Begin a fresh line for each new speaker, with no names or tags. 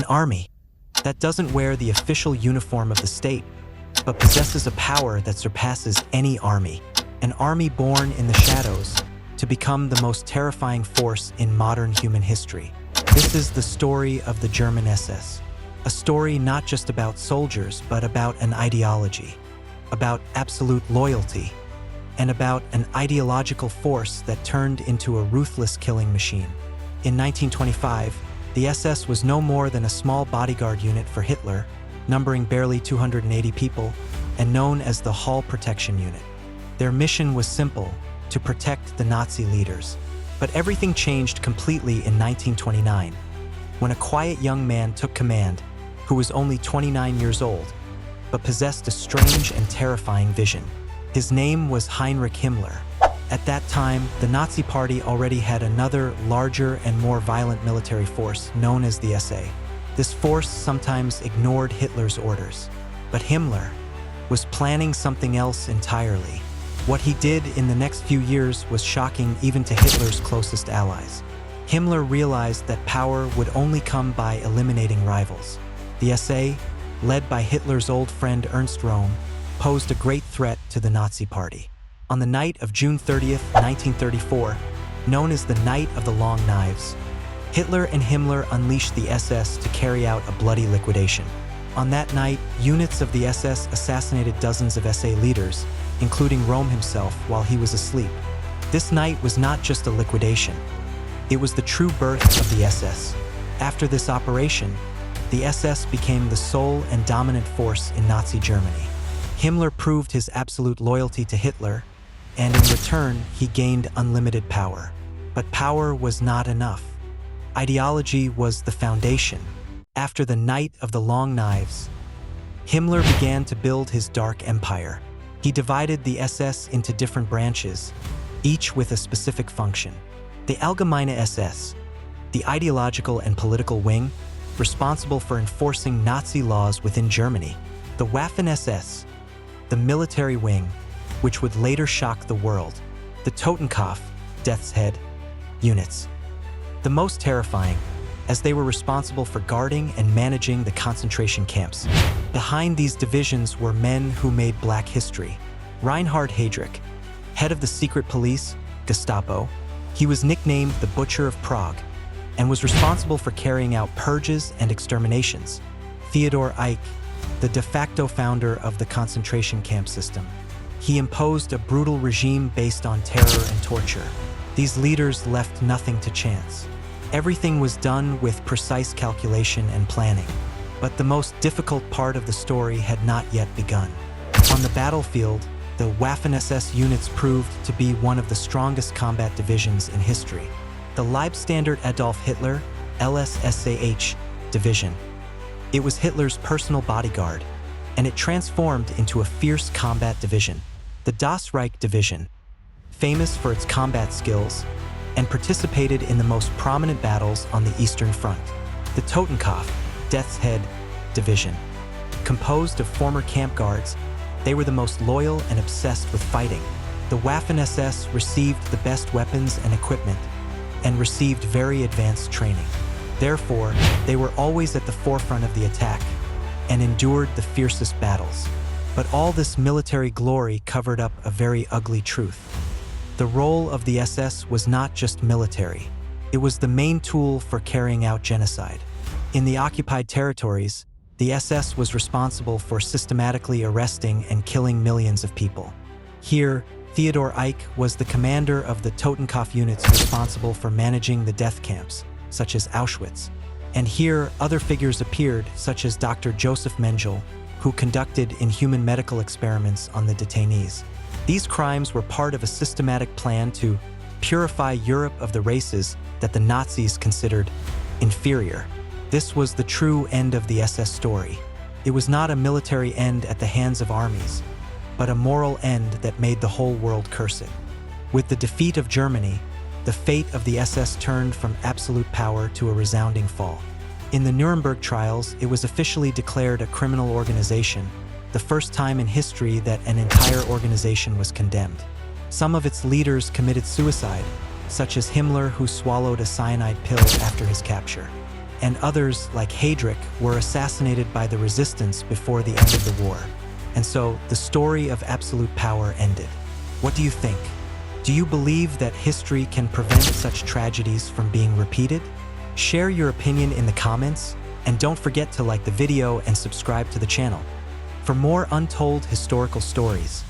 An army that doesn't wear the official uniform of the state, but possesses a power that surpasses any army. An army born in the shadows to become the most terrifying force in modern human history. This is the story of the German SS. A story not just about soldiers, but about an ideology, about absolute loyalty, and about an ideological force that turned into a ruthless killing machine. In 1925, the SS was no more than a small bodyguard unit for Hitler, numbering barely 280 people, and known as the Hall Protection Unit. Their mission was simple: to protect the Nazi leaders. But everything changed completely in 1929, when a quiet young man took command, who was only 29 years old, but possessed a strange and terrifying vision. His name was Heinrich Himmler. At that time, the Nazi Party already had another, larger and more violent military force known as the SA. This force sometimes ignored Hitler's orders. But Himmler was planning something else entirely. What he did in the next few years was shocking even to Hitler's closest allies. Himmler realized that power would only come by eliminating rivals. The SA, led by Hitler's old friend Ernst Röhm, posed a great threat to the Nazi Party. On the night of June 30th, 1934, known as the Night of the Long Knives, Hitler and Himmler unleashed the SS to carry out a bloody liquidation. On that night, units of the SS assassinated dozens of SA leaders, including Röhm himself, while he was asleep. This night was not just a liquidation. It was the true birth of the SS. After this operation, the SS became the sole and dominant force in Nazi Germany. Himmler proved his absolute loyalty to Hitler, and in return, he gained unlimited power. But power was not enough. Ideology was the foundation. After the Night of the Long Knives, Himmler began to build his dark empire. He divided the SS into different branches, each with a specific function. The Allgemeine SS, the ideological and political wing, responsible for enforcing Nazi laws within Germany. The Waffen-SS, the military wing, which would later shock the world. The Totenkopf, Death's Head, units. The most terrifying, as they were responsible for guarding and managing the concentration camps. Behind these divisions were men who made black history. Reinhard Heydrich, head of the secret police, Gestapo. He was nicknamed the Butcher of Prague and was responsible for carrying out purges and exterminations. Theodor Eicke, the de facto founder of the concentration camp system. He imposed a brutal regime based on terror and torture. These leaders left nothing to chance. Everything was done with precise calculation and planning. But the most difficult part of the story had not yet begun. On the battlefield, the Waffen-SS units proved to be one of the strongest combat divisions in history. The Leibstandard Adolf Hitler, LSSAH, division. It was Hitler's personal bodyguard, and it transformed into a fierce combat division. The Das Reich division, famous for its combat skills, and participated in the most prominent battles on the Eastern Front. The Totenkopf, Death's Head, division. Composed of former camp guards, they were the most loyal and obsessed with fighting. The Waffen-SS received the best weapons and equipment, and received very advanced training. Therefore, they were always at the forefront of the attack, and endured the fiercest battles. But all this military glory covered up a very ugly truth. The role of the SS was not just military. It was the main tool for carrying out genocide. In the occupied territories, the SS was responsible for systematically arresting and killing millions of people. Here, Theodor Eicke was the commander of the Totenkopf units responsible for managing the death camps, such as Auschwitz. And here, other figures appeared, such as Dr. Joseph Mengele, who conducted inhuman medical experiments on the detainees. These crimes were part of a systematic plan to purify Europe of the races that the Nazis considered inferior. This was the true end of the SS story. It was not a military end at the hands of armies, but a moral end that made the whole world curse it. With the defeat of Germany, the fate of the SS turned from absolute power to a resounding fall. In the Nuremberg trials, it was officially declared a criminal organization, the first time in history that an entire organization was condemned. Some of its leaders committed suicide, such as Himmler, who swallowed a cyanide pill after his capture. and others, like Heydrich, were assassinated by the resistance before the end of the war. And so, the story of absolute power ended. What do you think? Do you believe that history can prevent such tragedies from being repeated? Share your opinion in the comments, and don't forget to like the video and subscribe to the channel for more untold historical stories.